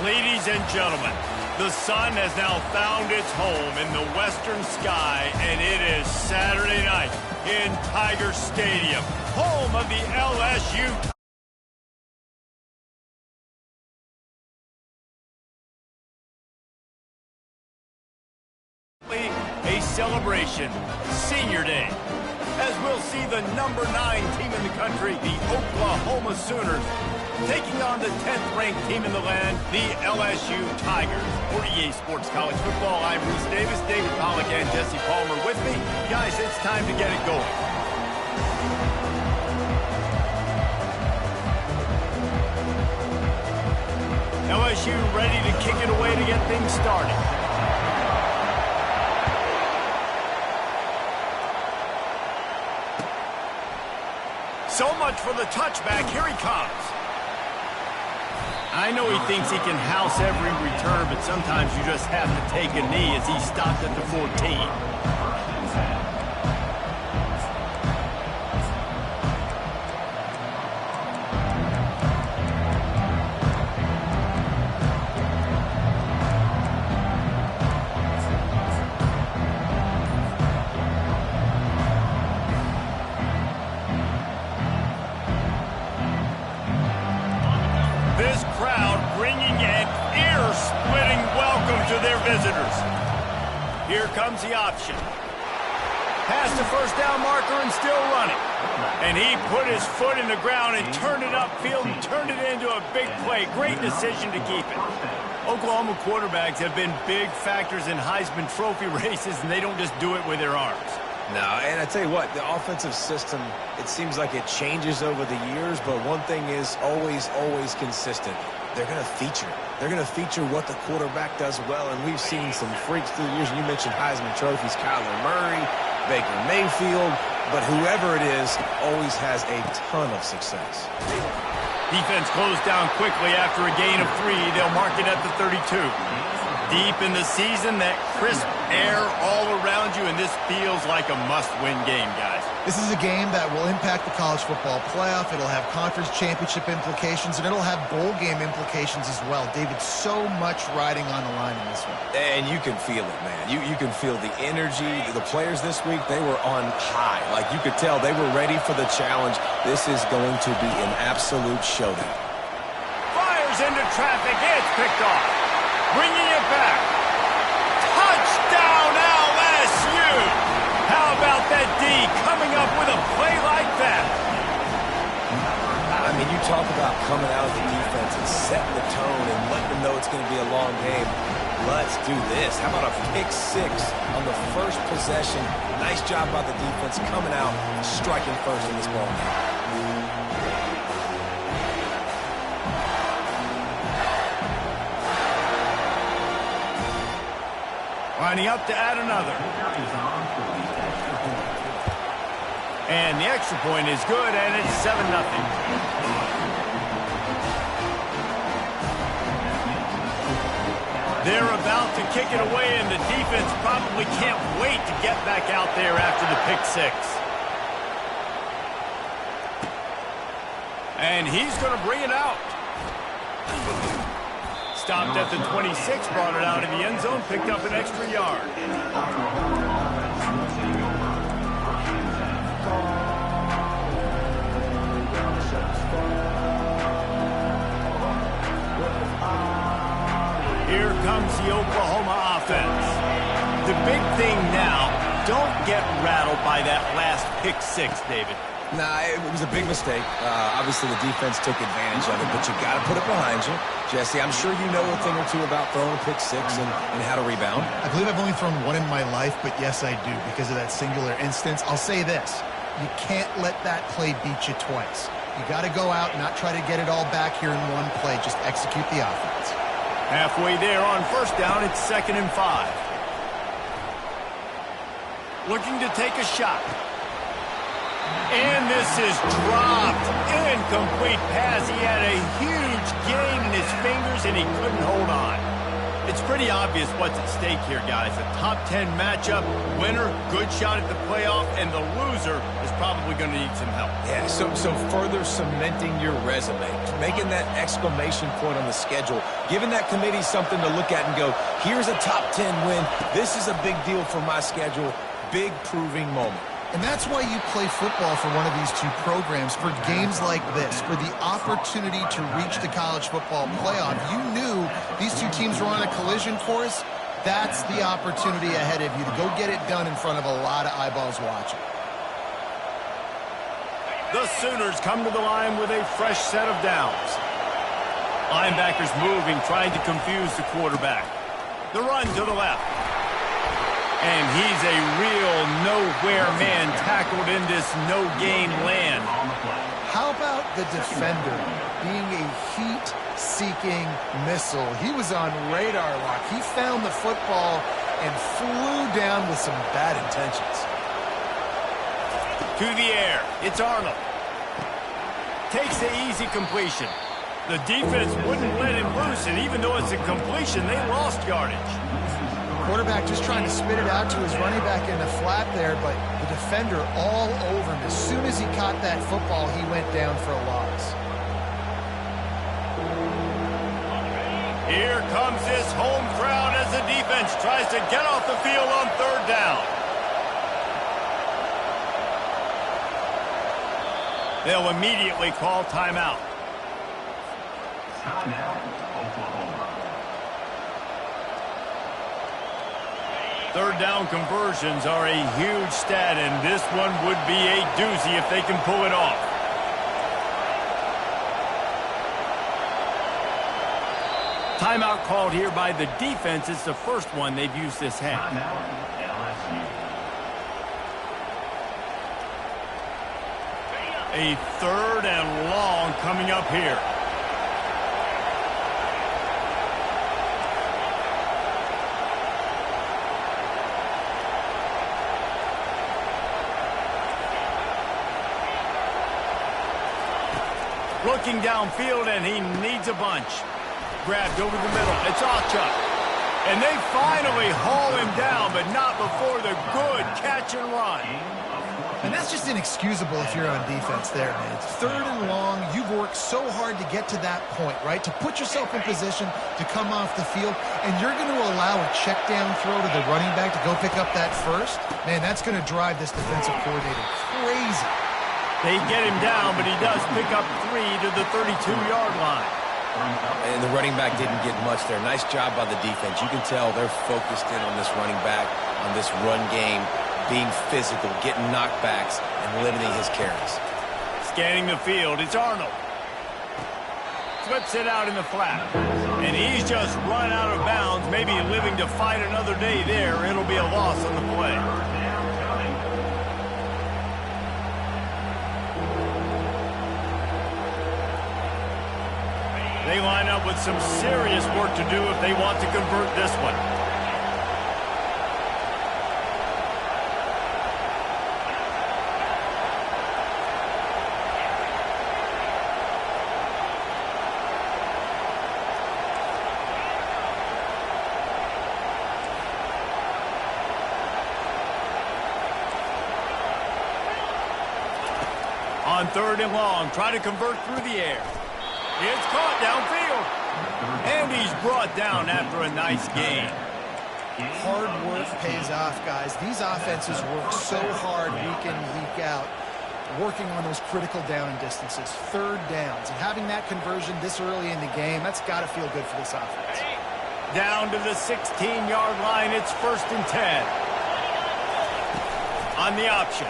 Ladies and gentlemen, the sun has now found its home in the western sky, and it is Saturday night in Tiger Stadium, home of the LSU. A celebration, Senior Day, as we'll see the number 9 team in the country, the Oklahoma Sooners, taking on the 10th-ranked team in the land, the LSU Tigers. For EA Sports College Football, I'm Bruce Davis, David Pollack, and Jesse Palmer with me. Guys, it's time to get it going. LSU ready to kick it away to get things started. So much for the touchback. Here he comes. I know he thinks he can house every return, but sometimes you just have to take a knee as he stopped at the 14. This crowd bringing an ear-splitting welcome to their visitors. Here comes the option. Past the first down marker and still running. And he put his foot in the ground and turned it upfield and turned it into a big play. Great decision to keep it. Oklahoma quarterbacks have been big factors in Heisman Trophy races, and they don't just do it with their arms. No, and I tell you what, the offensive system, it seems like it changes over the years, but one thing is always consistent. They're going to feature. They're going to feature what the quarterback does well, and we've seen some freaks through the years. And you mentioned Heisman trophies, Kyler Murray, Baker Mayfield, but whoever it is always has a ton of success. Defense closed down quickly after a gain of 3. They'll mark it at the 32. Deep in the season, that crisp air all around you, and this feels like a must-win game, guys. This is a game that will impact the college football playoff. It'll have conference championship implications, and it'll have bowl game implications as well. David, so much riding on the line in this one. And you can feel it, man. You can feel the energy. The players this week, they were on high. Like, you could tell they were ready for the challenge. This is going to be an absolute showdown. Fires into traffic. It's picked off. Bringing it back. Touchdown, LSU! How about that D coming up with a play like that? I mean, you talk about coming out of the defense and setting the tone and letting them know it's going to be a long game. Let's do this. How about a pick 6 on the first possession? Nice job by the defense coming out and striking first in this ball game. Lining up to add another. And the extra point is good, and it's 7-0. They're about to kick it away, and the defense probably can't wait to get back out there after the pick 6. And he's going to bring it out. Stopped at the 26, brought it out in the end zone, picked up an extra yard. Here comes the Oklahoma offense. The big thing now, don't get rattled by that last pick 6, David. Nah, it was a big mistake. Obviously, the defense took advantage of it, but you got to put it behind you. Jesse, I'm sure you know a thing or two about throwing a pick 6 and how to rebound. I believe I've only thrown one in my life, but yes, I do, because of that singular instance. I'll say this. You can't let that play beat you twice. You got to go out and not try to get it all back here in one play. Just execute the offense. Halfway there on first down, it's 2nd and 5. Looking to take a shot. And this is dropped. Incomplete pass. He had a huge gain in his fingers, and he couldn't hold on. It's pretty obvious what's at stake here, guys. A top 10 matchup, winner, good shot at the playoff, and the loser is probably going to need some help. Yeah, so further cementing your resume, making that exclamation point on the schedule, giving that committee something to look at and go, here's a top 10 win. This is a big deal for my schedule. Big proving moment. And that's why you play football for one of these two programs, for games like this, for the opportunity to reach the college football playoff. You knew these two teams were on a collision course. That's the opportunity ahead of you to go get it done in front of a lot of eyeballs watching. The Sooners come to the line with a fresh set of downs. Linebackers moving, trying to confuse the quarterback. The run to the left. And he's a real nowhere man tackled in this no-gain land. How about the defender being a heat-seeking missile? He was on radar lock. He found the football and flew down with some bad intentions. To the air, it's Arnold. Takes the easy completion. The defense wouldn't let him loose, and even though it's a completion, they lost yardage. Quarterback just trying to spit it out to his running back in the flat there, but the defender all over him. As soon as he caught that football, he went down for a loss. Here comes this home crowd as the defense tries to get off the field on third down. They'll immediately call timeout. Third down conversions are a huge stat, and this one would be a doozy if they can pull it off. Timeout called here by the defense. It's the first one they've used this half. A third and long coming up here. Looking downfield, and he needs a bunch. Grabbed over the middle. It's Achuk. And they finally haul him down, but not before the good catch and run. And that's just inexcusable if you're on defense there, man. It's third and long. You've worked so hard to get to that point, right? To put yourself in position to come off the field, and you're going to allow a check down throw to the running back to go pick up that first? Man, that's going to drive this defensive coordinator crazy. They get him down, but he does pick up 3 to the 32-yard line. And the running back didn't get much there. Nice job by the defense. You can tell they're focused in on this running back, on this run game, being physical, getting knockbacks, and limiting his carries. Scanning the field, it's Arnold. Flips it out in the flat. And he's just run out of bounds, maybe living to fight another day there. It'll be a loss on the play. They line up with some serious work to do if they want to convert this one. On third and long, try to convert through the air. It's caught downfield. And he's brought down after a nice gain. Hard work pays off, guys. These offenses work so hard week in, week out, working on those critical down and distances, third downs. And having that conversion this early in the game, that's got to feel good for this offense. Down to the 16-yard line, it's 1st and 10. On the option.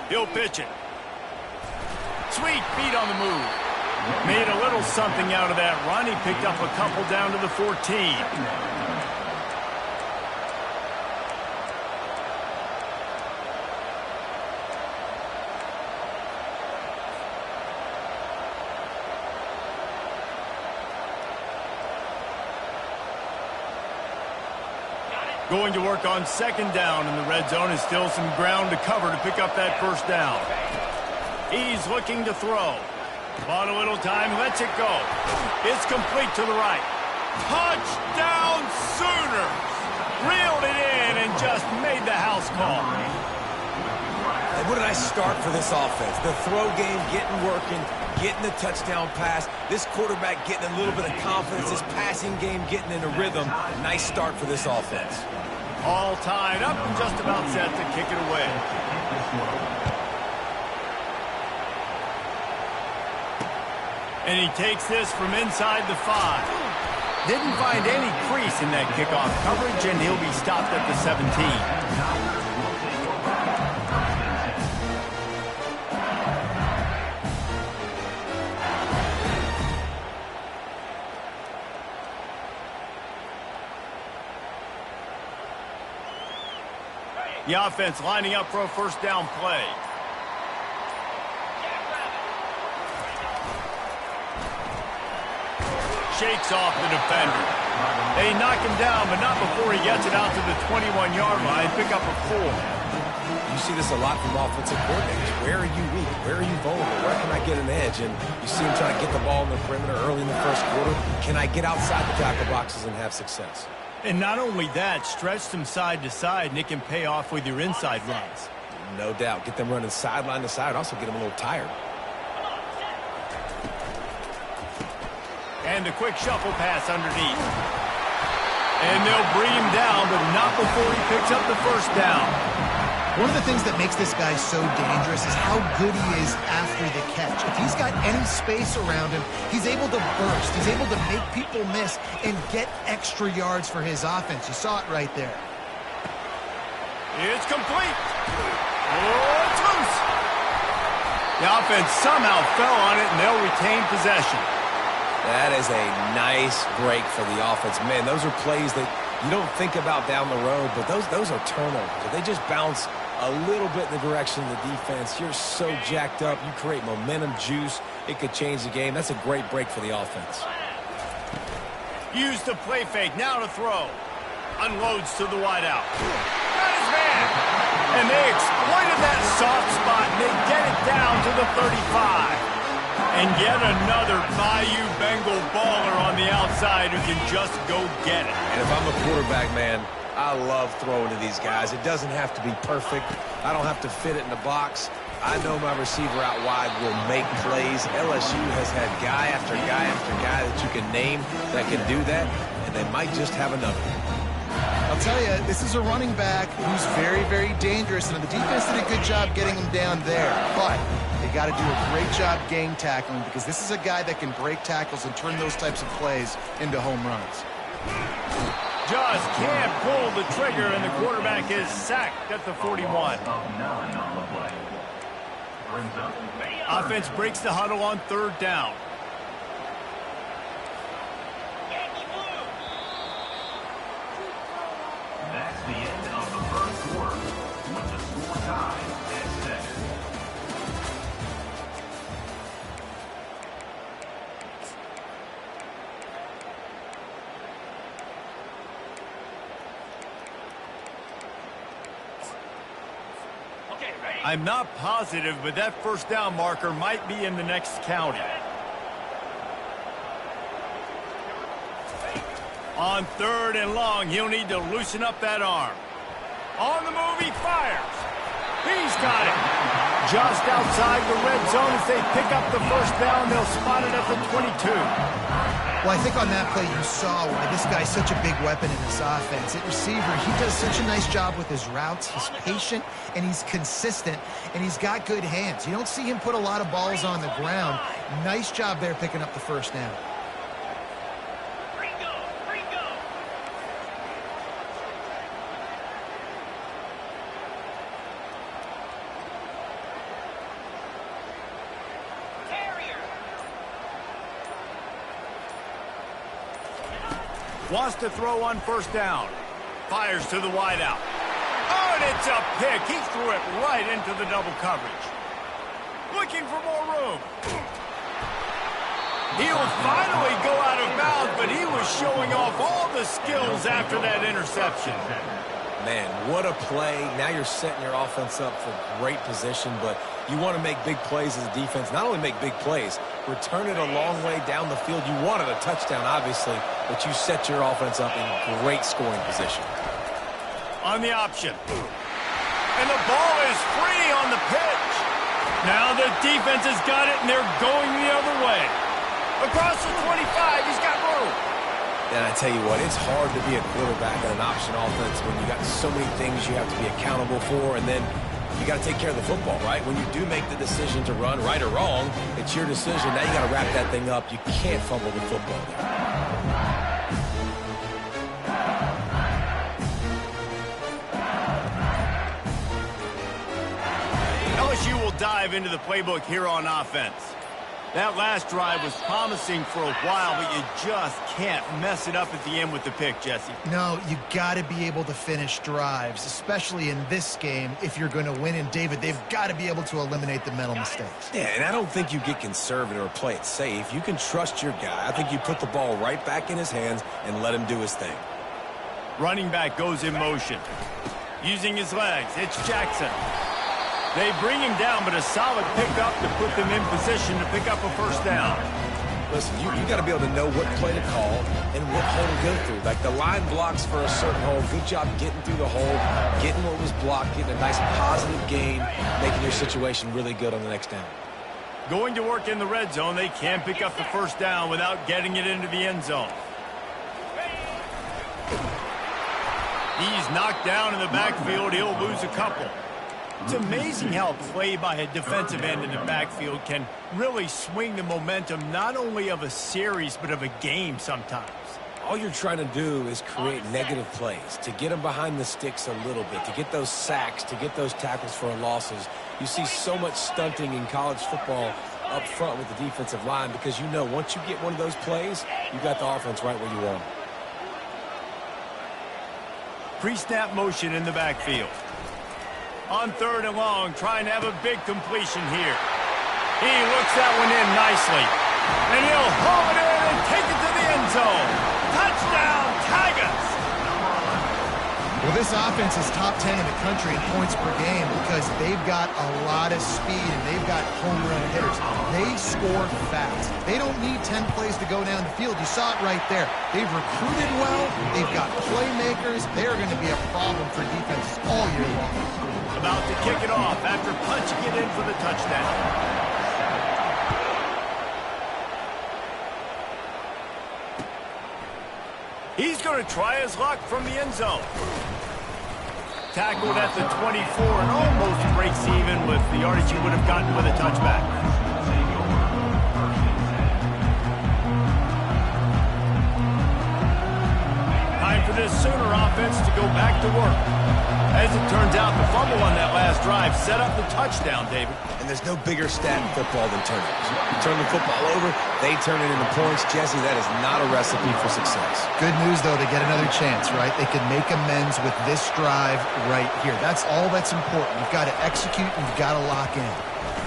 He'll pitch it. Sweet feet on the move. Made a little something out of that run. He picked up a couple down to the 14. Going to work on 2nd down in the red zone. Is still some ground to cover to pick up that 1st down. He's looking to throw. Bought a little time, lets it go. It's complete to the right. Touchdown Sooners! Reeled it in and just made the house call. And what did I start for this offense? The throw game getting working, getting the touchdown pass. This quarterback getting a little bit of confidence. This passing game getting in a rhythm. Nice start for this offense. All tied up and just about set to kick it away. And he takes this from inside the 5. Didn't find any crease in that kickoff coverage, and he'll be stopped at the 17. The offense lining up for a first down play. Shakes off the defender. They knock him down, but not before he gets it out to the 21-yard line. Pick up a 4. You see this a lot from offensive coordinators. Where are you weak? Where are you vulnerable? Where can I get an edge? And you see him trying to get the ball in the perimeter early in the first quarter. Can I get outside the tackle boxes and have success? And not only that, stretch them side to side, and it can pay off with your inside runs. No doubt. Get them running sideline to side. Also get them a little tired. And a quick shuffle pass underneath. And they'll bring him down, but not before he picks up the first down. One of the things that makes this guy so dangerous is how good he is after the catch. If he's got any space around him, he's able to burst. He's able to make people miss and get extra yards for his offense. You saw it right there. It's complete. Oh, it's loose. The offense somehow fell on it, and they'll retain possession. That is a nice break for the offense. Man, those are plays that you don't think about down the road, but those are turnovers. If they just bounce a little bit in the direction of the defense, you're so jacked up. You create momentum, juice. It could change the game. That's a great break for the offense. Use the play fake. Now to throw. Unloads to the wideout. Got his man. And they exploited that soft spot, and they get it down to the 35. And yet another Bayou Bengal baller on the outside who can just go get it. And if I'm a quarterback, man, I love throwing to these guys. It doesn't have to be perfect. I don't have to fit it in the box. I know my receiver out wide will make plays. LSU has had guy after guy after guy that you can name that can do that, and they might just have another. I'll tell you, this is a running back who's very, very dangerous, and the defense did a good job getting him down there. But they got to do a great job game tackling, because this is a guy that can break tackles and turn those types of plays into home runs. Just can't pull the trigger, and the quarterback is sacked at the 41. Offense breaks the huddle on third down. That's the end of the first quarter, with the score tied at 7. I'm not positive, but that first down marker might be in the next county. On third and long, he'll need to loosen up that arm. On the move, he fires. He's got it. Just outside the red zone as they pick up the first down. They'll spot it at the 22. Well, I think on that play you saw why this guy's such a big weapon in this offense. At receiver, he does such a nice job with his routes. He's patient, and he's consistent, and he's got good hands. You don't see him put a lot of balls on the ground. Nice job there picking up the first down. Wants to throw on first down. Fires to the wideout. Oh, and it's a pick. He threw it right into the double coverage. Looking for more room. He'll finally go out of bounds, but he was showing off all the skills after that interception. Man, what a play. Now you're setting your offense up for great position, but you want to make big plays as a defense. Not only make big plays, return it a long way down the field. You wanted a touchdown, obviously, but you set your offense up in great scoring position. On the option. And the ball is free on the pitch. Now the defense has got it, and they're going the other way. Across the 25, he's got room. And I tell you what, it's hard to be a quarterback in an option offense when you got so many things you have to be accountable for, and then you got to take care of the football, right? When you do make the decision to run, right or wrong, it's your decision. Now you got to wrap that thing up. You can't fumble the football there. LSU will dive into the playbook here on offense. That last drive was promising for a while, but you just can't mess it up at the end with the pick, Jesse. No, you got to be able to finish drives, especially in this game if you're going to win. And, David, they've got to be able to eliminate the mental mistakes. Yeah, and I don't think you get conservative or play it safe. You can trust your guy. I think you put the ball right back in his hands and let him do his thing. Running back goes in motion. Using his legs, it's Jackson. They bring him down, but a solid pickup to put them in position to pick up a first down. Listen, you got to be able to know what play to call and what hole to go through. Like the line blocks for a certain hole. Good job getting through the hole, getting what was blocked, getting a nice positive gain, making your situation really good on the next down. Going to work in the red zone, they can pick up the first down without getting it into the end zone. He's knocked down in the backfield. He'll lose a couple. It's amazing how play by a defensive end in the backfield can really swing the momentum not only of a series but of a game sometimes. All you're trying to do is create negative plays, to get them behind the sticks a little bit, to get those sacks, to get those tackles for losses. You see so much stunting in college football up front with the defensive line because you know once you get one of those plays, you got the offense right where you want them. Pre-snap motion in the backfield. On third and long, trying to have a big completion here. He looks that one in nicely. And he'll haul it in and take it to the end zone. Touchdown, Tigers! Well, this offense is top 10 in the country in points per game because they've got a lot of speed and they've got home run hitters. They score fast. They don't need 10 plays to go down the field. You saw it right there. They've recruited well. They've got playmakers. They're going to be a problem for defenses all year long. About to kick it off after punching it in for the touchdown. He's going to try his luck from the end zone. Tackled at the 24 and almost breaks even with the yardage he would have gotten with a touchback. Time for this Sooner offense to go back to work. As it turns out, the fumble on that last drive set up the touchdown, David. And there's no bigger stat in football than turnovers. You turn the football over, they turn it into points. Jesse, that is not a recipe for success. Good news, though, to get another chance, right? They can make amends with this drive right here. That's all that's important. You've got to execute and you've got to lock in.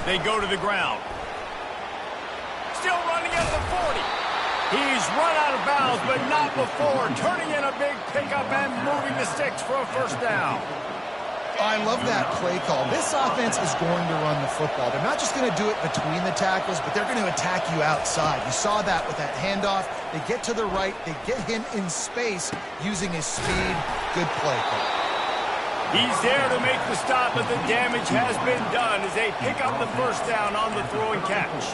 They go to the ground. Still running at the 40. He's run out of bounds, but not before. Turning in a big pickup and moving the sticks for a first down. I love that play call. This offense is going to run the football. They're not just going to do it between the tackles, but they're going to attack you outside. You saw that with that handoff. They get to the right. They get him in space using his speed. Good play call. He's there to make the stop, but the damage has been done as they pick up the first down on the throw and catch.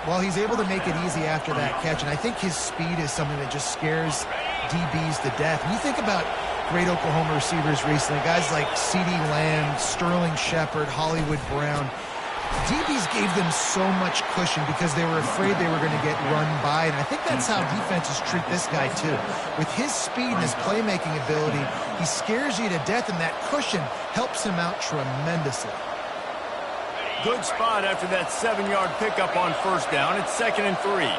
Well, he's able to make it easy after that catch, and I think his speed is something that just scares DBs to death. When you think about great Oklahoma receivers recently, guys like CeeDee Lamb, Sterling Shepard, Hollywood Brown, DBs gave them so much cushion because they were afraid they were going to get run by, and I think that's how defenses treat this guy too. With his speed and his playmaking ability, he scares you to death, and that cushion helps him out tremendously. Good spot after that 7-yard pickup on first down. It's 2nd and 3.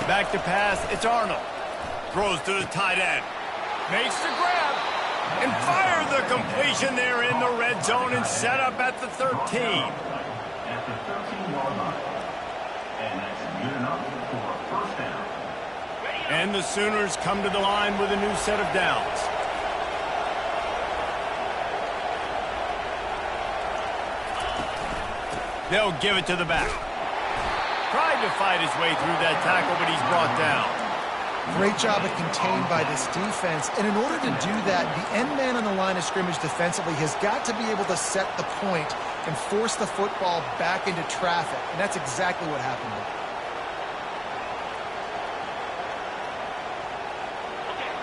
Back to pass, it's Arnold. Throws to the tight end. Makes the grab. And fire the completion there in the red zone and set up at the 13. At the 13-yard line. And that's good enough for a first down. And the Sooners come to the line with a new set of downs. They'll give it to the back. Tried to fight his way through that tackle, but he's brought down. Great job of contained by this defense. And in order to do that, the end man on the line of scrimmage defensively has got to be able to set the point and force the football back into traffic. And that's exactly what happened there.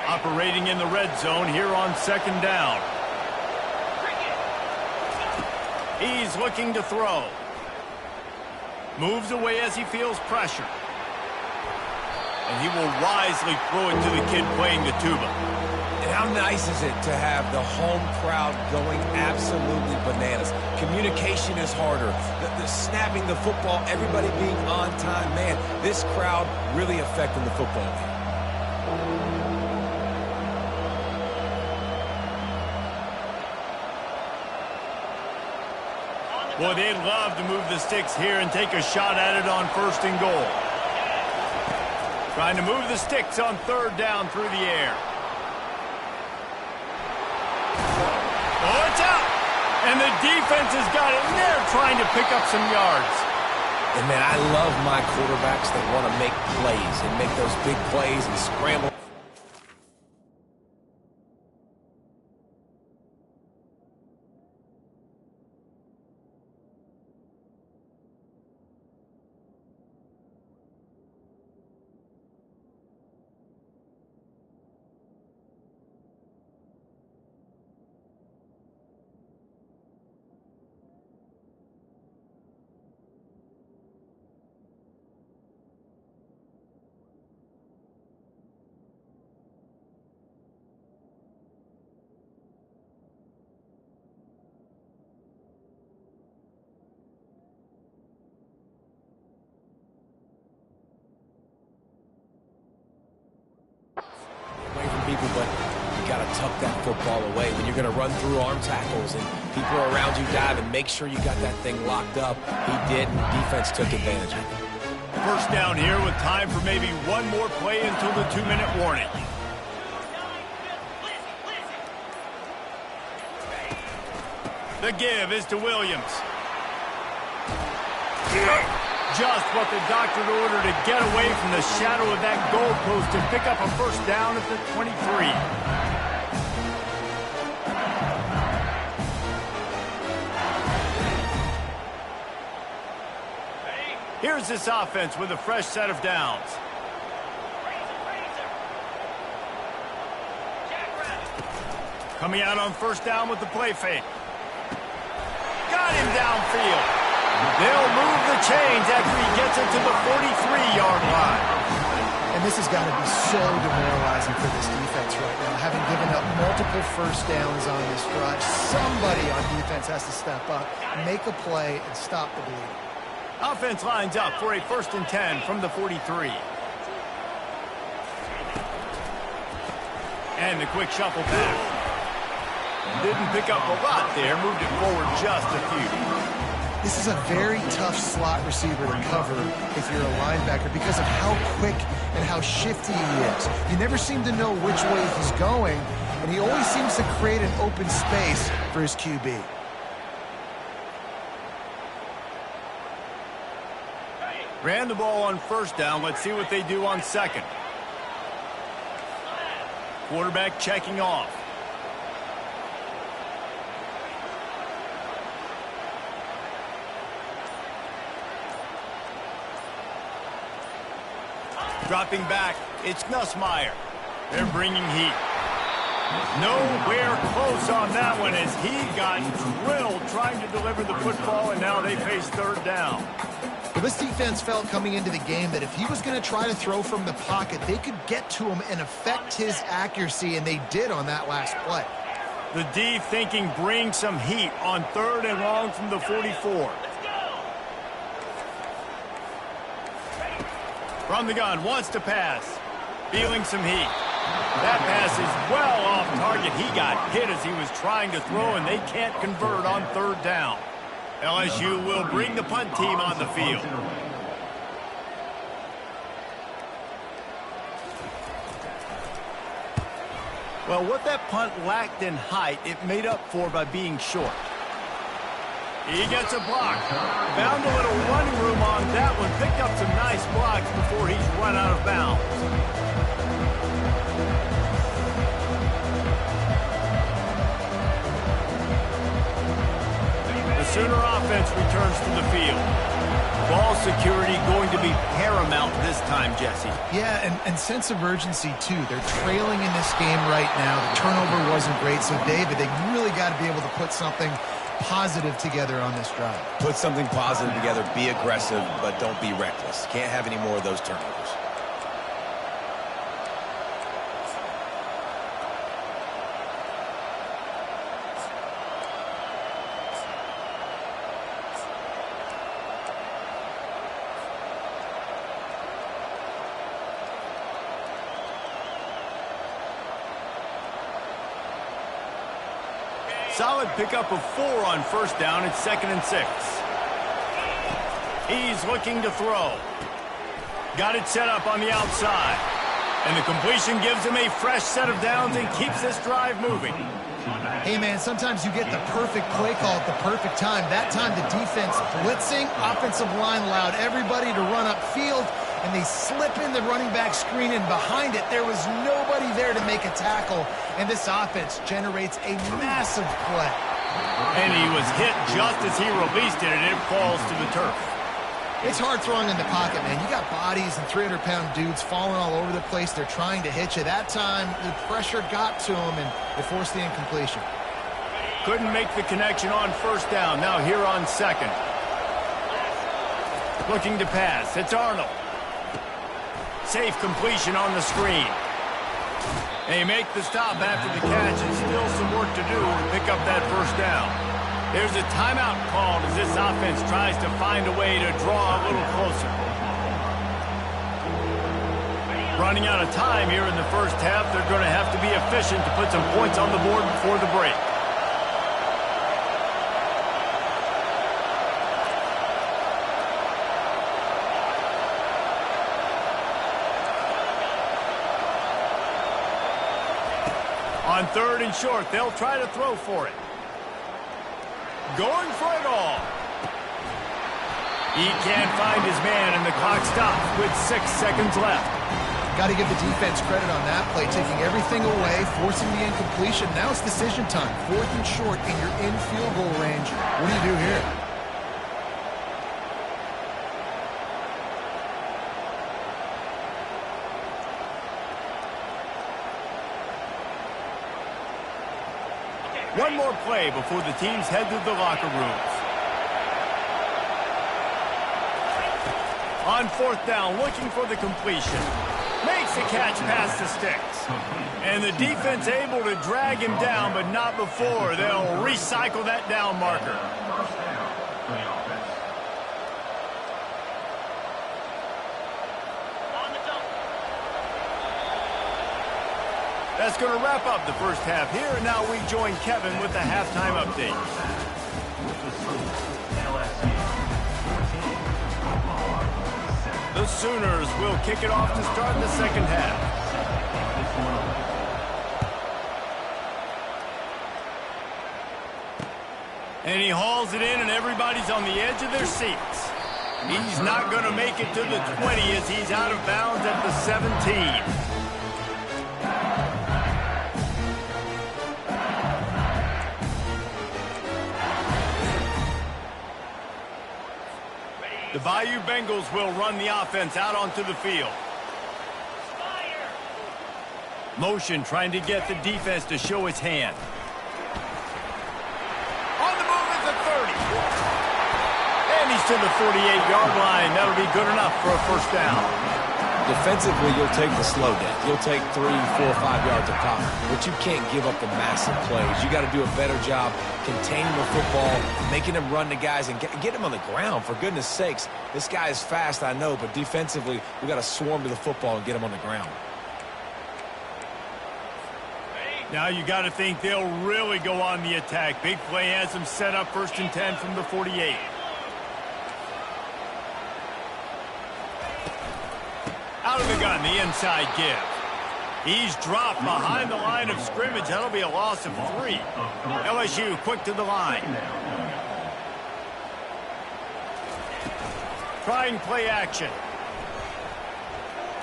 Operating in the red zone here on second down. He's looking to throw. Moves away as he feels pressure. And he will wisely throw it to the kid playing the tuba. And how nice is it to have the home crowd going absolutely bananas? Communication is harder. The snapping the football, everybody being on time. Man, this crowd really affecting the football game. Boy, they'd love to move the sticks here and take a shot at it on 1st and goal. Trying to move the sticks on 3rd down through the air. Oh, it's out! And the defense has got it, and they're trying to pick up some yards. And, man, I love my quarterbacks that want to make plays and make those big plays and scramble. People, but you got to tuck that football away. When you're going to run through arm tackles and people are around you diving, make sure you got that thing locked up. He did, and defense took advantage of it. 1st down here with time for maybe one more play until the 2-minute warning. The give is to Williams. Just what the doctor ordered to get away from the shadow of that goalpost to pick up a 1st down at the 23. Here's this offense with a fresh set of downs. Coming out on 1st down with the play fake. Got him downfield. They'll move the chains after he gets it to the 43-yard line. And this has got to be so demoralizing for this defense right now. Having given up multiple 1st downs on this drive, somebody on defense has to step up, make a play, and stop the bleeding. Offense lines up for a 1st and 10 from the 43. And the quick shuffle back. Didn't pick up a lot there, moved it forward just a few. This is a very tough slot receiver to cover if you're a linebacker because of how quick and how shifty he is. You never seem to know which way he's going, and he always seems to create an open space for his QB. Ran the ball on 1st down. Let's see what they do on 2nd. Quarterback checking off. Dropping back, it's Nussmeier. They're bringing heat. Nowhere close on that one as he got drilled trying to deliver the football, and now they face 3rd down. Well, this defense felt coming into the game that if he was going to try to throw from the pocket, they could get to him and affect his accuracy, and they did on that last play. The D thinking bring some heat on 3rd and long from the 44. From the gun, wants to pass. Feeling some heat. That pass is well off target. He got hit as he was trying to throw, and they can't convert on 3rd down. LSU will bring the punt team on the field. Well, what that punt lacked in height, it made up for by being short. He gets a block. Found a little running room on that one. Picked up some nice blocks before he's run out of bounds. The Sooner offense returns to the field. Ball security going to be paramount this time, Jesse. Yeah, and sense of urgency, too. They're trailing in this game right now. The turnover wasn't great, so, David, they really got to be able to put something positive together on this drive. Put something positive together, be aggressive, but don't be reckless. Can't have any more of those turnovers. Solid pickup of 4 on first down. It's 2nd and 6. He's looking to throw. Got it set up on the outside. And the completion gives him a fresh set of downs and keeps this drive moving. Hey, man, sometimes you get the perfect play call at the perfect time. That time the defense blitzing, offensive line allowed everybody to run upfield, and they slip in the running back screen, and behind it there was nobody there to make a tackle, and this offense generates a massive play. And he was hit just as he released it, and it falls to the turf. It's hard throwing in the pocket, man. You got bodies and 300-pound dudes falling all over the place. They're trying to hit you. That time, the pressure got to them, and it forced the incompletion. Couldn't make the connection on first down. Now here on 2nd. Looking to pass. It's Arnold. Safe completion on the screen. They make the stop after the catch, and still some work to do to pick up that first down. There's a timeout called as this offense tries to find a way to draw a little closer. Running out of time here in the first half. They're going to have to be efficient to put some points on the board before the break. On 3rd and short, they'll try to throw for it. Going for it all. He can't find his man, and the clock stops with 6 seconds left. Got to give the defense credit on that play, taking everything away, forcing the incompletion. Now it's decision time. 4th and short, and you're in field goal range. What do you do here? One more play before the teams head to the locker rooms. On 4th down, looking for the completion. Makes the catch past the sticks. And the defense able to drag him down, but not before. They'll recycle that down marker. That's going to wrap up the first half here, and now we join Kevin with the halftime update. The Sooners will kick it off to start the second half. And he hauls it in, and everybody's on the edge of their seats. He's not going to make it to the 20 as he's out of bounds at the 17. The Bayou Bengals will run the offense out onto the field. Motion trying to get the defense to show its hand. On the move at the 30. And he's to the 48-yard line. That'll be good enough for a first down. Defensively, you'll take the slow down. You'll take 3, 4, 5 yards of pop, but you can't give up the massive plays. You got to do a better job containing the football, making them run the guys, and get them on the ground. For goodness sakes, this guy is fast, I know, but defensively, we got to swarm to the football and get him on the ground. Now you got to think they'll really go on the attack. Big play has them set up 1st and 10 from the 48. Out of the gun, the inside give. He's dropped behind the line of scrimmage. That'll be a loss of 3. LSU quick to the line. Trying play action.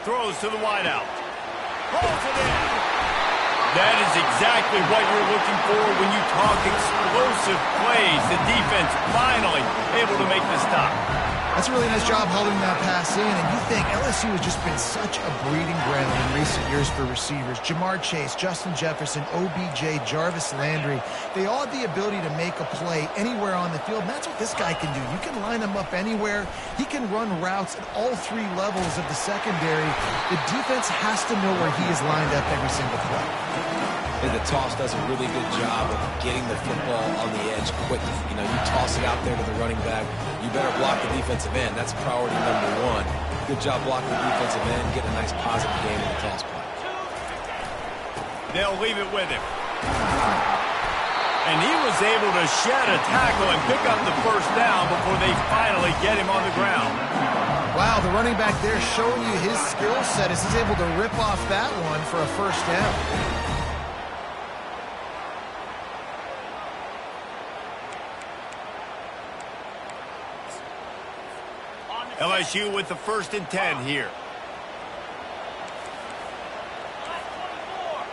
Throws to the wideout. Pulls it in. That is exactly what you're looking for when you talk explosive plays. The defense finally able to make the stop. That's a really nice job holding that pass in, and you think LSU has just been such a breeding ground in recent years for receivers. Jamar Chase, Justin Jefferson, OBJ, Jarvis Landry, they all have the ability to make a play anywhere on the field, and that's what this guy can do. You can line him up anywhere. He can run routes at all three levels of the secondary. The defense has to know where he is lined up every single play. And the toss does a really good job of getting the football on the edge quickly. You know, you toss it out there to the running back, you better block the defensive end. That's priority number one. Good job blocking the defensive end, getting a nice positive game in the toss play. They'll leave it with him. And he was able to shed a tackle and pick up the first down before they finally get him on the ground. Wow, the running back there showing you his skill set as he's able to rip off that one for a first down. LSU with the 1st and 10 here.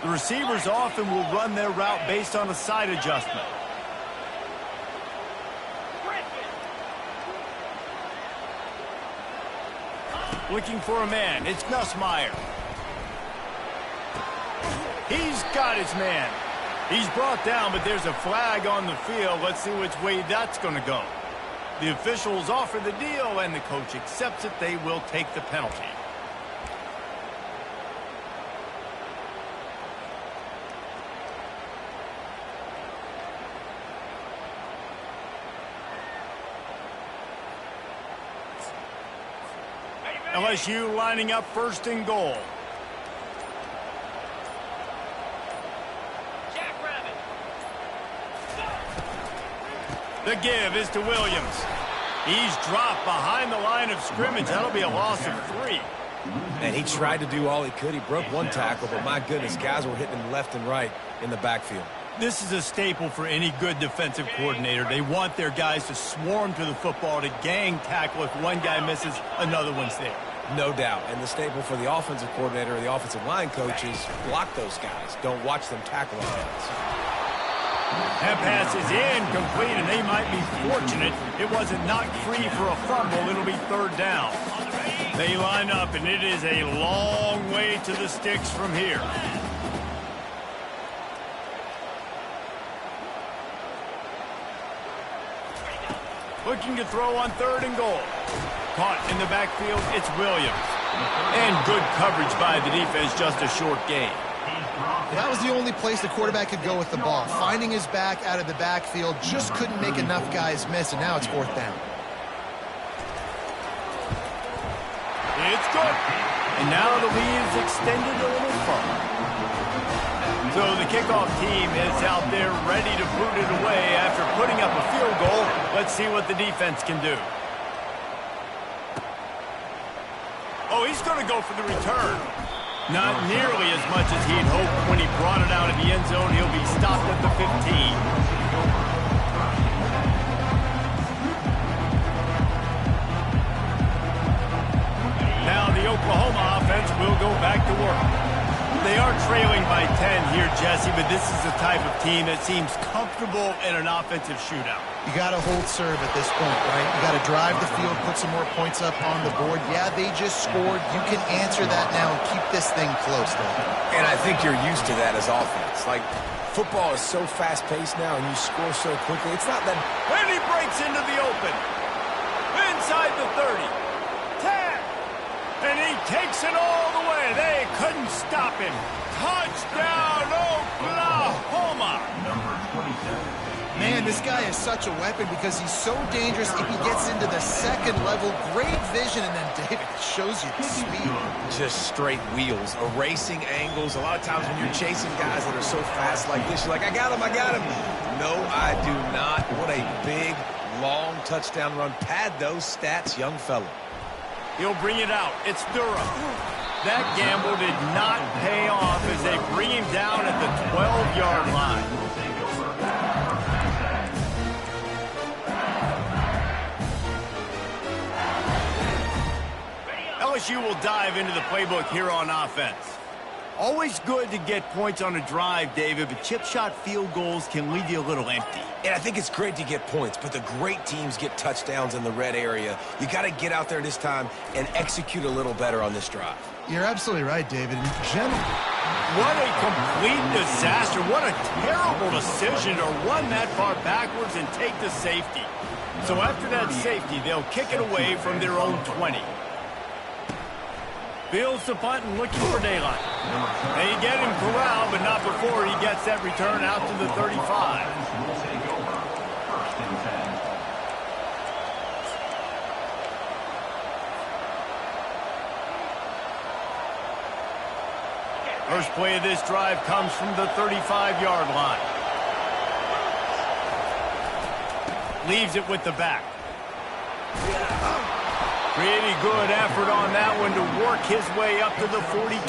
The receivers often will run their route based on a side adjustment. Looking for a man. It's Nussmeier. He's got his man. He's brought down, but there's a flag on the field. Let's see which way that's going to go. The officials offer the deal, and the coach accepts it. They will take the penalty. LSU lining up 1st and goal. The give is to Williams. He's dropped behind the line of scrimmage. That'll be a loss of 3. And he tried to do all he could. He broke one tackle, but my goodness, guys were hitting him left and right in the backfield. This is a staple for any good defensive coordinator. They want their guys to swarm to the football, to gang tackle. If one guy misses, another one's there. No doubt. And the staple for the offensive coordinator or the offensive line coach is block those guys. Don't watch them tackle those guys. That pass is incomplete, and they might be fortunate it wasn't knocked free for a fumble. It'll be 3rd down. They line up, and it is a long way to the sticks from here. Looking to throw on 3rd and goal. Caught in the backfield, it's Williams. And good coverage by the defense, just a short gain. That was the only place the quarterback could go with the ball. Finding his back out of the backfield, just couldn't make enough guys miss, and now it's 4th down. It's good. And now the lead is extended a little further. So the kickoff team is out there ready to boot it away after putting up a field goal. Let's see what the defense can do. Oh, he's going to go for the return. Not nearly as much as he'd hoped when he brought it out of the end zone. He'll be stopped at the 15. Now the Oklahoma offense will go back to work. They are trailing by 10 here, Jesse, but this is the type of team that seems comfortable in an offensive shootout. You got to hold serve at this point, right? You got to drive the field, put some more points up on the board. Yeah, they just scored. You can answer that now and keep this thing close, though. And I think you're used to that as offense. Like, football is so fast-paced now, and you score so quickly. It's not that... And he breaks into the open. Inside the 30. 10. And he takes it all the way. They couldn't stop him. Touchdown, Oklahoma. Number 27. Man, this guy is such a weapon because he's so dangerous if he gets into the 2nd level. Great vision, and then David shows you the speed. Just straight wheels, erasing angles. A lot of times when you're chasing guys that are so fast like this, you're like, I got him, I got him. No, I do not. What a big, long touchdown run. Pad those stats, young fella. He'll bring it out. It's Durham. That gamble did not pay off as they bring him down at the 12-yard line. LSU will dive into the playbook here on offense. Always good to get points on a drive, David, but chip shot field goals can leave you a little empty. And I think it's great to get points, but the great teams get touchdowns in the red area. You got to get out there this time and execute a little better on this drive. You're absolutely right, David. In general, what a complete disaster. What a terrible decision to run that far backwards and take the safety. So after that safety, they'll kick it away from their own 20. Fields the punt and looking for daylight. They get him corralled, but not before he gets that return out to the 35. Will take over. First and 10. First play of this drive comes from the 35-yard line. Leaves it with the back. Pretty good effort on that one to work his way up to the 42.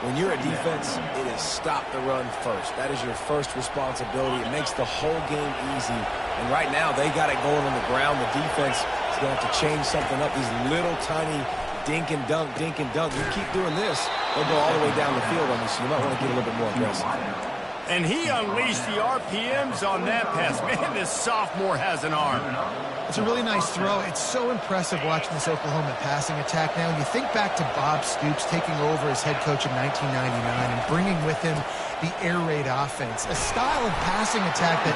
When you're a defense, it is stop the run first. That is your first responsibility. It makes the whole game easy. And right now, they got it going on the ground. The defense is going to have to change something up. These little tiny dink and dunk, dink and dunk. You keep doing this, they'll go all the way down the field on you, so you might want to get a little bit more aggressive. And he unleashed the RPMs on that pass. Man, this sophomore has an arm. it's a really nice throw. It's so impressive watching this Oklahoma passing attack now. You think back to Bob Stoops taking over as head coach in 1999 and bringing with him the air raid offense, a style of passing attack that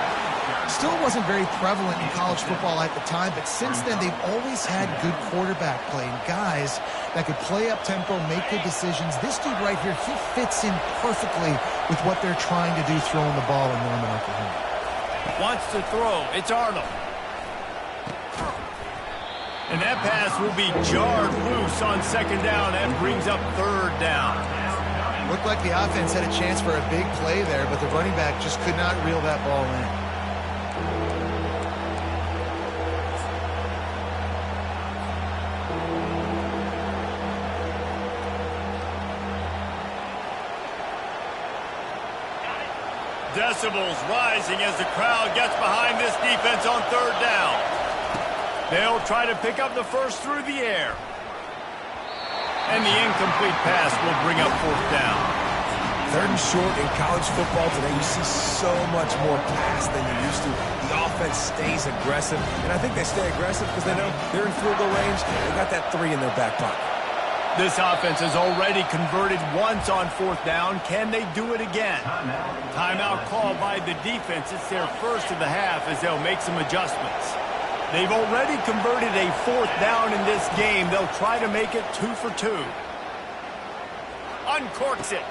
still wasn't very prevalent in college football at the time, but since then they've always had good quarterback play and guys that could play up tempo, make good decisions. This dude right here, he fits in perfectly with what they're trying to do throwing the ball in Norman, Oklahoma. Wants to throw. It's Arnold. And that pass will be jarred loose on second down. That brings up third down. Looked like the offense had a chance for a big play there, but the running back just could not reel that ball in. Decibels rising as the crowd gets behind this defense on third down. They'll try to pick up the first through the air. And the incomplete pass will bring up fourth down. Third and short in college football today, you see so much more pass than you used to. The offense stays aggressive, and I think they stay aggressive because they know they're in field goal range. They got that 3 in their back pocket. This offense has already converted once on fourth down. Can they do it again? Timeout called by the defense. It's their first of the half as they'll make some adjustments. They've already converted a fourth down in this game. They'll try to make it 2 for 2. Uncorks it.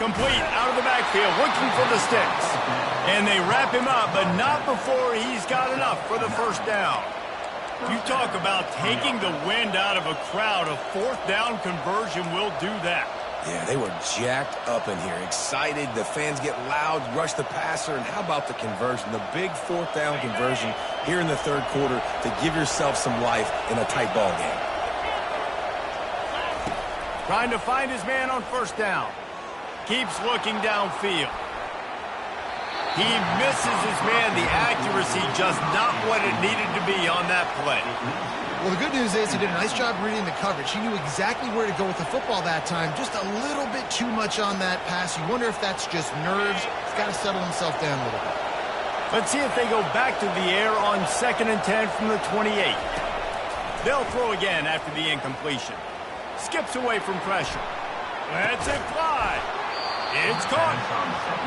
Complete out of the backfield, looking for the sticks. And they wrap him up, but not before he's got enough for the first down. You talk about taking the wind out of a crowd. A fourth down conversion will do that. Yeah, they were jacked up in here, excited. The fans get loud, rush the passer, and how about the conversion? The big fourth down conversion here in the third quarter to give yourself some life in a tight ball game. Trying to find his man on first down. Keeps looking downfield. He misses his man. The accuracy just not what it needed to be on that play. Well, the good news is he did a nice job reading the coverage. He knew exactly where to go with the football that time. Just a little bit too much on that pass. You wonder if that's just nerves. He's got to settle himself down a little bit. Let's see if they go back to the air on 2nd and 10 from the 28. They'll throw again after the incompletion. Skips away from pressure. Lets it fly. It's caught.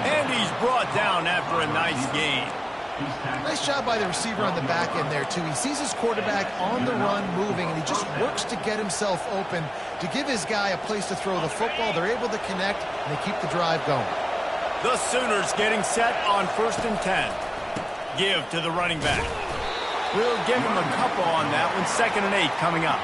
And he's brought down after a nice gain. Nice job by the receiver on the back end there, too. He sees his quarterback on the run moving, and he just works to get himself open to give his guy a place to throw the football. They're able to connect, and they keep the drive going. The Sooners getting set on 1st and 10. Give to the running back. We'll give him a couple on that one. 2nd and 8 coming up.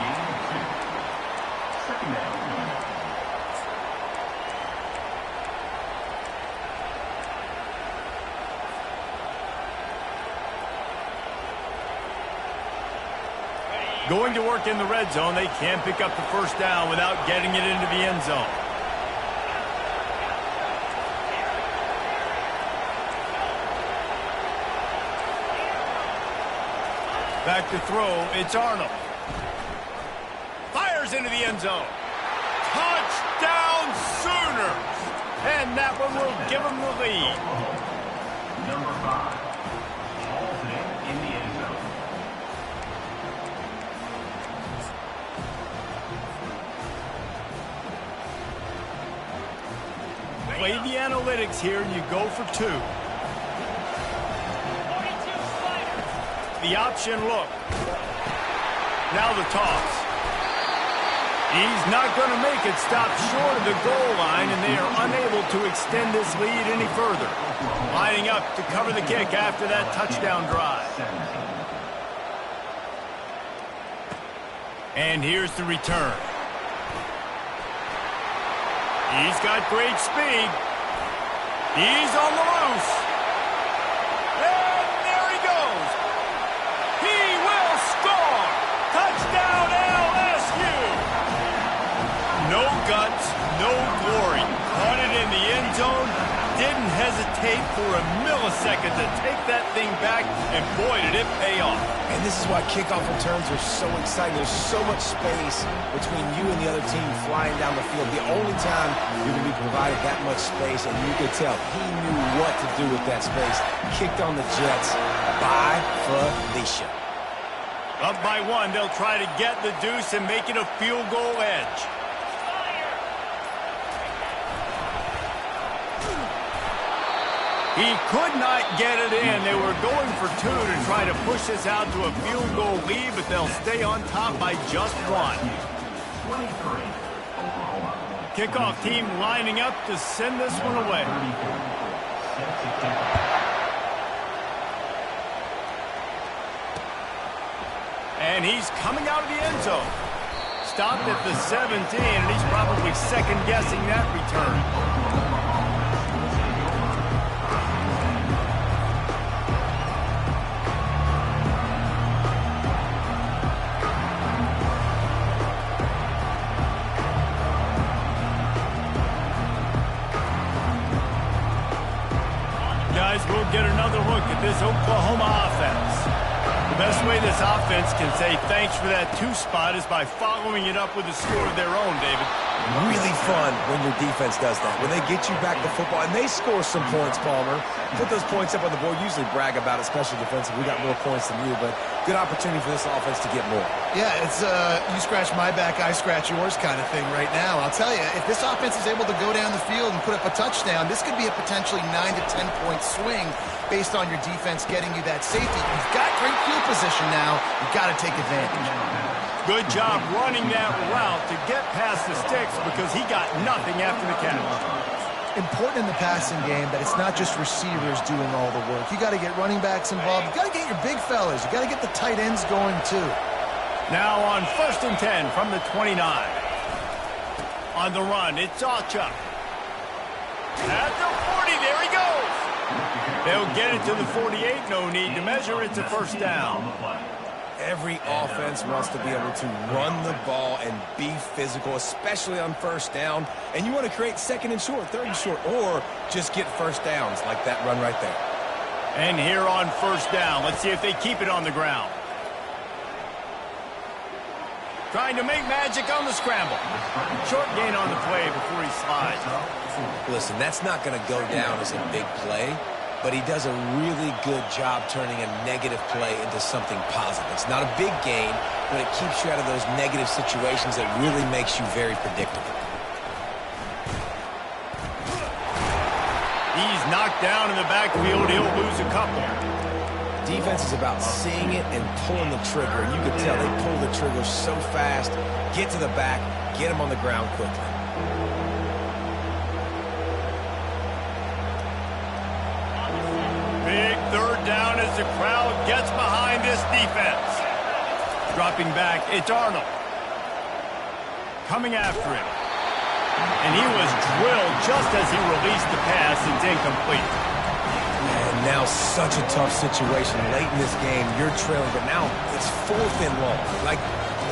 Going to work in the red zone. They can't pick up the first down without getting it into the end zone. Back to throw. It's Arnold. Fires fires into the end zone. Touchdown Sooners! And that one will give them the lead. Number 5. Halted in the end zone. Play the analytics here, and you go for 2. The option look. Now the toss. He's not going to make it. Stop short of the goal line, and they are unable to extend this lead any further. Lining up to cover the kick after that touchdown drive. And here's the return. He's got great speed. He's on the loose. And there he goes. He will score. Touchdown LSU. No guts, no glory. Caught it in the end zone. Didn't hesitate for a millisecond to take that thing back, and boy, did it pay off. And this is why kickoff returns are so exciting. There's so much space between you and the other team flying down the field. The only time you're going to be provided that much space, and you could tell he knew what to do with that space. Kicked on the Jets by Felicia. Up by 1, they'll try to get the deuce and make it a field goal edge. He could not get it in. They were going for 2 to try to push this out to a field goal lead, but they'll stay on top by just 1. 23. Oklahoma. Kickoff team lining up to send this one away. Set to kick off. And he's coming out of the end zone. Stopped at the 17, and he's probably second-guessing that return. Guys, we'll get another look at this Oklahoma offense. The best way this offense can say thanks for that 2 spot is by following it up with a score of their own, David. Really fun when your defense does that. When they get you back the football, and they score some points, Palmer. Put those points up on the board. Usually brag about it, especially defensive. We got more points than you, but good opportunity for this offense to get more. Yeah, it's you scratch my back, I scratch yours kind of thing right now. I'll tell you, if this offense is able to go down the field and put up a touchdown, this could be a potentially 9 to 10 point swing based on your defense getting you that safety. You've got great field position now. You've got to take advantage. Good job running that route to get past the sticks because he got nothing after the catch. Important in the passing game that it's not just receivers doing all the work. You got to get running backs involved. You got to get your big fellas. You got to get the tight ends going too. Now on 1st and 10 from the 29. On the run, it's Acha. At the 40, there he goes. They'll get it to the 48. No need to measure. It's a first down. Every offense wants to be able to run the ball and be physical, especially on first down. And you want to create 2nd and short, 3rd and short, or just get first downs like that run right there. And here on first down, let's see if they keep it on the ground. Trying to make magic on the scramble. Short gain on the play before he slides. Listen, that's not going to go down as a big play, but he does a really good job turning a negative play into something positive. It's not a big gain, but it keeps you out of those negative situations that really makes you very predictable. He's knocked down in the backfield. He'll lose a couple. Defense is about seeing it and pulling the trigger. And you can tell they pull the trigger so fast, get to the back, get him on the ground quickly. Big 3rd down as the crowd gets behind this defense. Dropping back, it's Arnold. Coming after him. And he was drilled just as he released the pass. It's incomplete. And now such a tough situation late in this game. You're trailing, but now it's 4th and long. Like,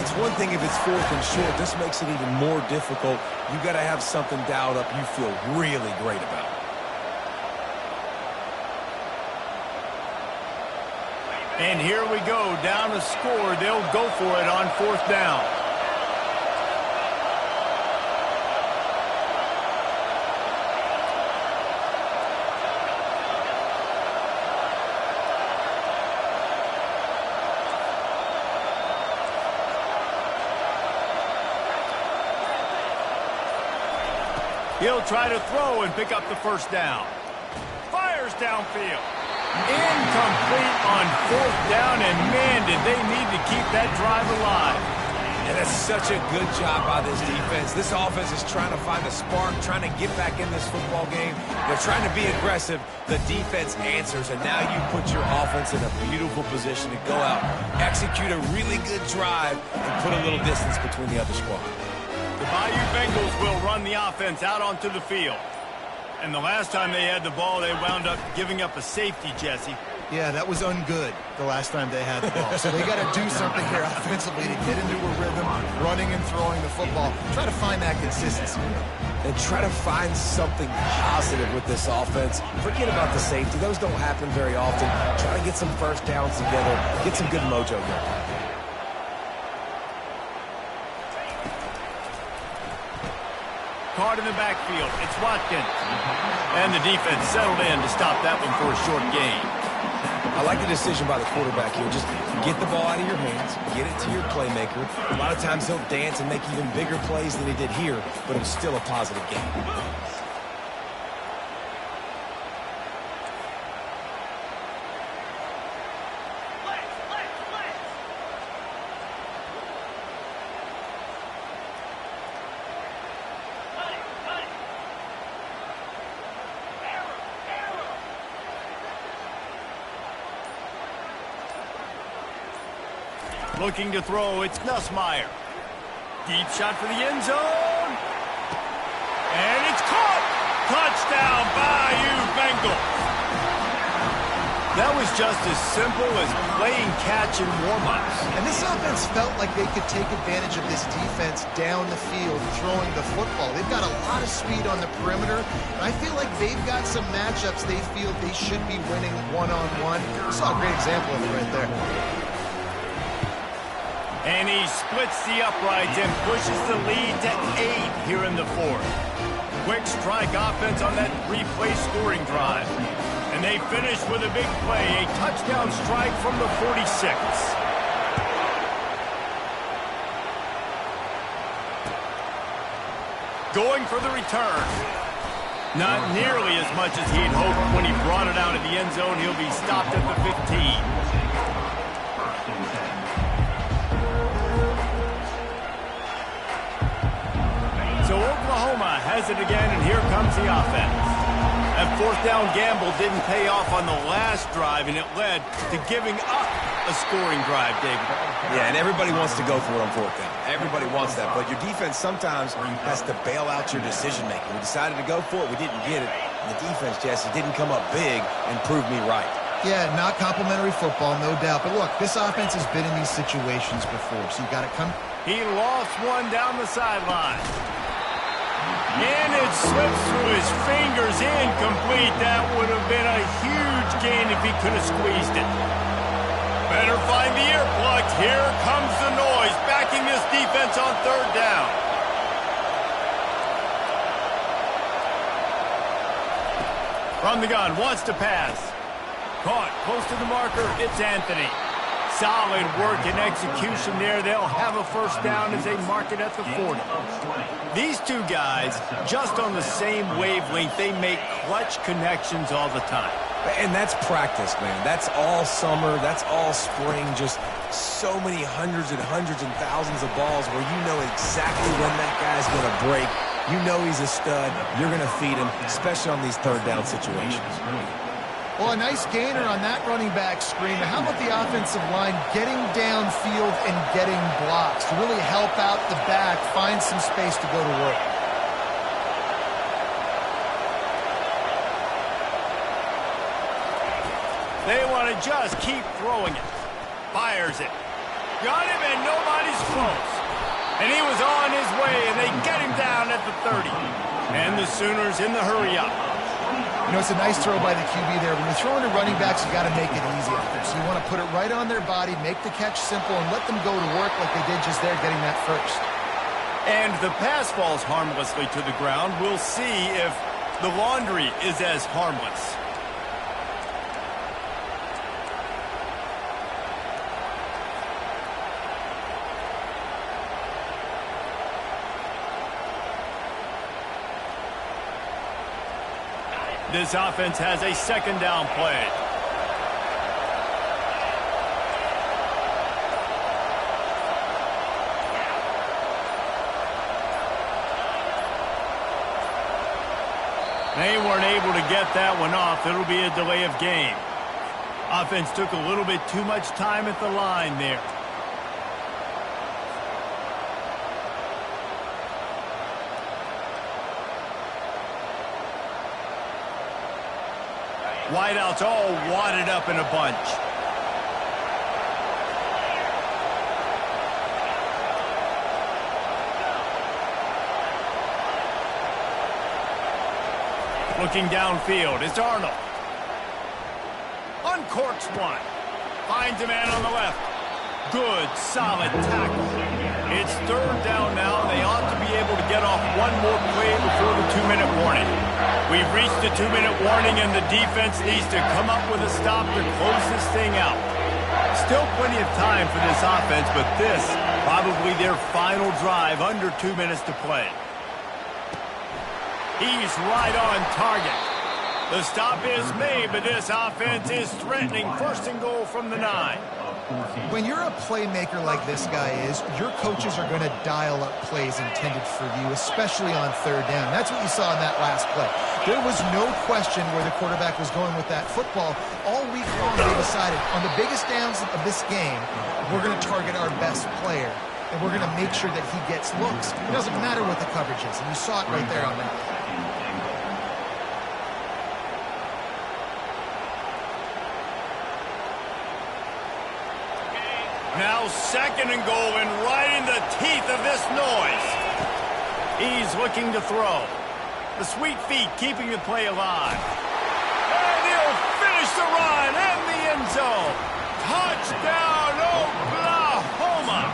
it's one thing if it's 4th and short. This makes it even more difficult. You got to have something dialed up you feel really great about. And here we go, down to score. They'll go for it on 4th down. He'll try to throw and pick up the first down. Fires downfield. Incomplete on fourth down, and man, did they need to keep that drive alive. And that's such a good job by this defense. This offense is trying to find a spark, trying to get back in this football game. They're trying to be aggressive. The defense answers, and now you put your offense in a beautiful position to go out, execute a really good drive, and put a little distance between the other squad. The Bayou Bengals will run the offense out onto the field. And the last time they had the ball, they wound up giving up a safety, Jesse. Yeah, that was ungood the last time they had the ball. So they got to do something here offensively to get into a rhythm, running and throwing the football. Try to find that consistency. And try to find something positive with this offense. Forget about the safety. Those don't happen very often. Try to get some first downs together. Get some good mojo going. Caught in the backfield. It's Watkins. And the defense settled in to stop that one for a short gain. I like the decision by the quarterback here. Just get the ball out of your hands, get it to your playmaker. A lot of times he'll dance and make even bigger plays than he did here, but it was still a positive game. Looking to throw, it's Nussmeier. Deep shot for the end zone. And it's caught. Touchdown, Bayou Bengals. That was just as simple as playing catch in warm-ups. And this offense felt like they could take advantage of this defense down the field, throwing the football. They've got a lot of speed on the perimeter. And I feel like they've got some matchups they feel they should be winning one-on-one. Saw a great example of it right there. And he splits the uprights and pushes the lead to 8 here in the fourth. Quick strike offense on that three-play scoring drive. And they finish with a big play, a touchdown strike from the 46. Going for the return. Not nearly as much as he'd hoped when he brought it out of the end zone. He'll be stopped at the 15. So Oklahoma has it again, and here comes the offense. That fourth down gamble didn't pay off on the last drive, and it led to giving up a scoring drive, David. Yeah, and everybody wants to go for it on fourth down. Everybody wants that, but your defense sometimes has to bail out your decision-making. We decided to go for it. We didn't get it. And the defense, Jesse, didn't come up big and prove me right. Yeah, not complimentary football, no doubt. But look, this offense has been in these situations before, so you got to come. He lost one down the sideline. And it slips through his fingers, incomplete. That would have been a huge gain if he could have squeezed it. Better find the earplugs. Here comes the noise, backing this defense on third down. From the gun, wants to pass. Caught, close to the marker, it's Anthony. Solid work and execution there. They'll have a first down as they mark it at the 40. These two guys, just on the same wavelength, they make clutch connections all the time. And that's practice, man. That's all summer. That's all spring. Just so many hundreds and thousands of balls where you know exactly when that guy's going to break. You know he's a stud. You're going to feed him, especially on these third down situations. Well, a nice gainer on that running back screen. How about the offensive line getting downfield and getting blocks to really help out the back, find some space to go to work? They want to just keep throwing it. Fires it. Got him, and nobody's close. And he was on his way, and they get him down at the 30. And the Sooners in the hurry-up. You know, it's a nice throw by the QB there. When you're throwing to running backs, you got to make it easy on them. So you want to put it right on their body, make the catch simple, and let them go to work like they did just there, getting that first. And the pass falls harmlessly to the ground. We'll see if the laundry is as harmless. This offense has a second down play. They weren't able to get that one off. It'll be a delay of game. Offense took a little bit too much time at the line there. Wideouts all wadded up in a bunch. Looking downfield, it's Arnold. Uncorks one. Finds a man on the left. Good, solid tackle. It's third down now. They ought to be able to get off one more play before the 2-minute warning. We've reached the 2-minute warning, and the defense needs to come up with a stop to close this thing out. Still plenty of time for this offense, but this probably their final drive under 2 minutes to play. He's right on target. The stop is made, but this offense is threatening first and goal from the 9. When you're a playmaker like this guy is, your coaches are going to dial up plays intended for you, especially on third down. That's what you saw in that last play. There was no question where the quarterback was going with that football. All week long, they decided on the biggest downs of this game, we're going to target our best player, and we're going to make sure that he gets looks. It doesn't matter what the coverage is, and you saw it right there on that. Now second and goal, and right in the teeth of this noise. He's looking to throw. The sweet feet keeping the play alive. And he'll finish the run and the end zone. Touchdown, Oklahoma!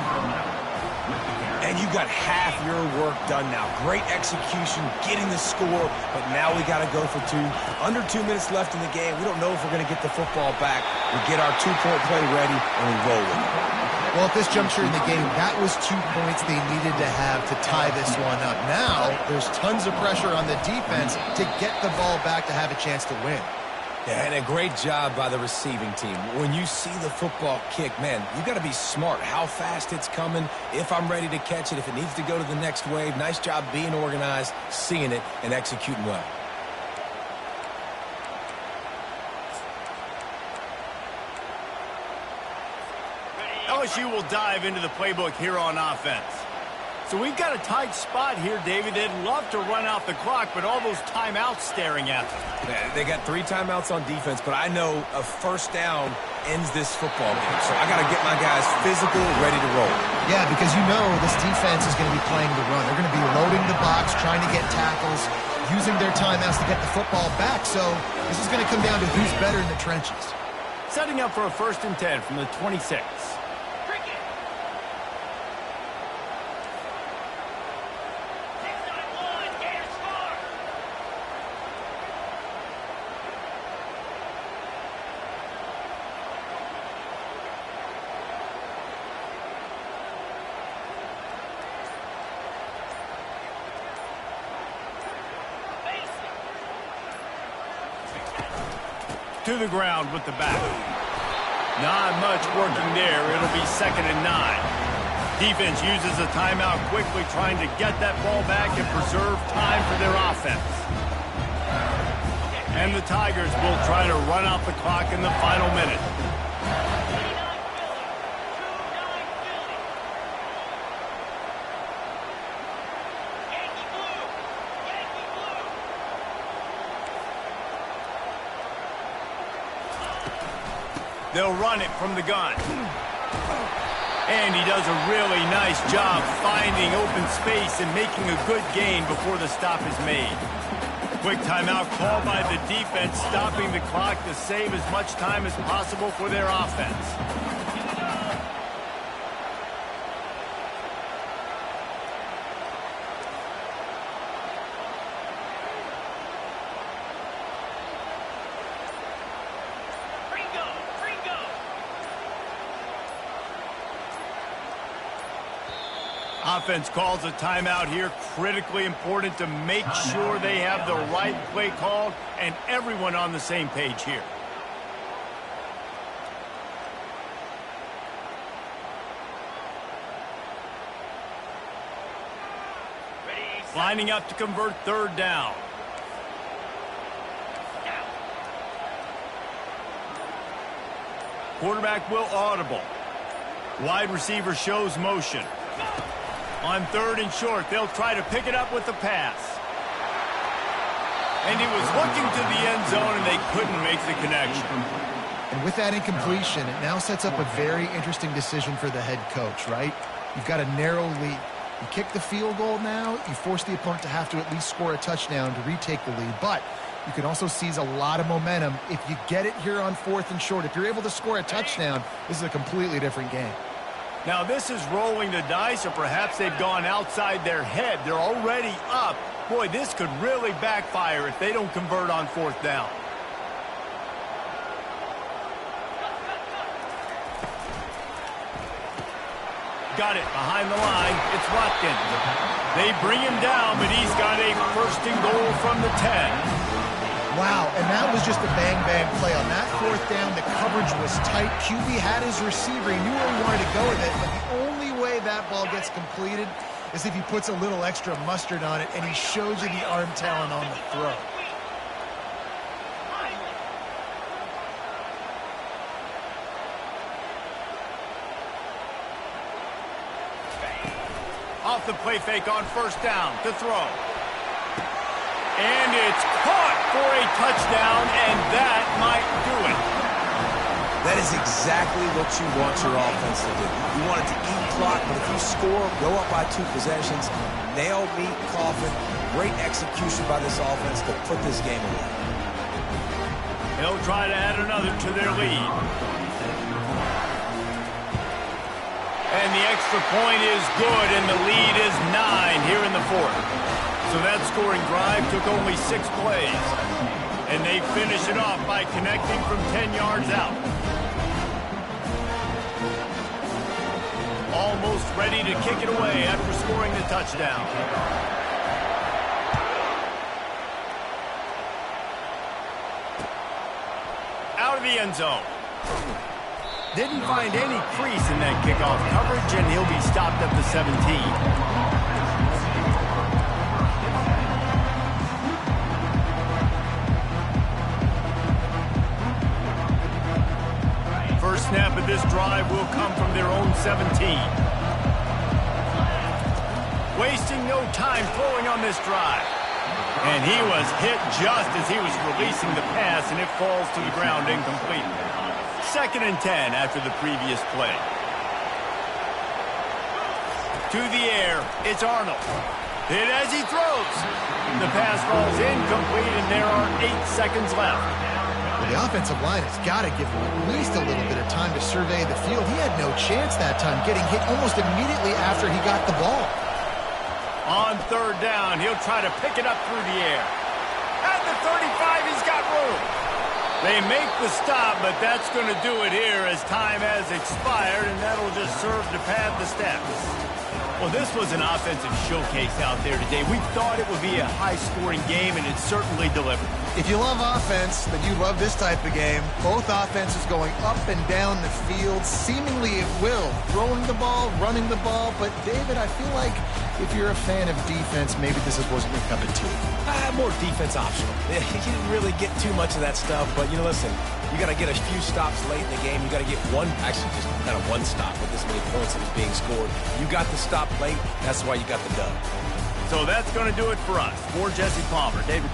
And you got half your work done now. Great execution, getting the score, but now we got to go for 2. Under 2 minutes left in the game. We don't know if we're going to get the football back. We get our 2-point play ready, and we roll with it. Well, at this juncture in the game, that was 2 points they needed to have to tie this one up. Now, there's tons of pressure on the defense to get the ball back to have a chance to win. Yeah, and a great job by the receiving team. When you see the football kick, man, you got to be smart how fast it's coming, if I'm ready to catch it, if it needs to go to the next wave. Nice job being organized, seeing it, and executing well. LSU will dive into the playbook here on offense. So we've got a tight spot here, David. They'd love to run out the clock, but all those timeouts staring at them. Yeah, they got 3 timeouts on defense, but I know a first down ends this football game. So I got to get my guys physical, ready to roll. Yeah, because you know this defense is going to be playing the run. They're going to be loading the box, trying to get tackles, using their timeouts to get the football back. So this is going to come down to who's better in the trenches. Setting up for a 1st and 10 from the 26. To the ground with the back. Not much working there. It'll be 2nd and 9. Defense uses a timeout quickly, trying to get that ball back and preserve time for their offense. And the Tigers will try to run out the clock in the final minute. They'll run it from the gun. And he does a really nice job finding open space and making a good gain before the stop is made. Quick timeout called by the defense, stopping the clock to save as much time as possible for their offense. Offense calls a timeout here. Critically important to make sure they have the right play called and everyone on the same page here. Lining up to convert third down. Quarterback will audible. Wide receiver shows motion. On third and short, they'll try to pick it up with the pass. And he was looking to the end zone, and they couldn't make the connection. And with that incompletion, it now sets up a very interesting decision for the head coach, right? You've got a narrow lead. You kick the field goal now, you force the opponent to have to at least score a touchdown to retake the lead. But you can also seize a lot of momentum if you get it here on fourth and short. If you're able to score a touchdown, this is a completely different game. Now this is rolling the dice, or perhaps they've gone outside their head. They're already up. Boy, this could really backfire if they don't convert on fourth down. Got it behind the line. It's Watkins. They bring him down, but he's got a first and goal from the 10. Wow, and that was just a bang-bang play. On that fourth down, the coverage was tight. QB had his receiver. He knew where he wanted to go with it, but the only way that ball gets completed is if he puts a little extra mustard on it, and he shows you the arm talent on the throw. Off the play fake on first down to throw. And it's caught for a touchdown, and that might do it. That is exactly what you want your offense to do. You want it to eat clock, but if you score, go up by 2 possessions, nail meat coffin, great execution by this offense to put this game away. They'll try to add another to their lead. And the extra point is good, and the lead is 9 here in the fourth. So that scoring drive took only 6 plays. And they finish it off by connecting from 10 yards out. Almost ready to kick it away after scoring the touchdown. Out of the end zone. Didn't find any crease in that kickoff coverage, and he'll be stopped at the 17. First snap of this drive will come from their own 17. Wasting no time throwing on this drive. And he was hit just as he was releasing the pass, and it falls to the ground incomplete. 2nd and 10 after the previous play. To the air, it's Arnold. Hit as he throws. The pass falls incomplete, and there are 8 seconds left. Well, the offensive line has got to give him at least a little bit of time to survey the field. He had no chance that time, getting hit almost immediately after he got the ball. On third down, he'll try to pick it up through the air. At the 35, he's got room. They make the stop, but that's going to do it here as time has expired, and that'll just serve to pad the stats. Well, this was an offensive showcase out there today. We thought it would be a high-scoring game, and it certainly delivered. If you love offense, then you love this type of game. Both offenses going up and down the field, seemingly at will. Throwing the ball, running the ball. But, David, I feel like if you're a fan of defense, maybe this wasn't your cup of tea. More defense optional. You didn't really get too much of that stuff, but, listen, you got to get a few stops late in the game. You got to get actually just kind of one stop with this many points that was being scored. You got the stop late. That's why you got the dub. So that's going to do it for us. For Jesse Palmer, David.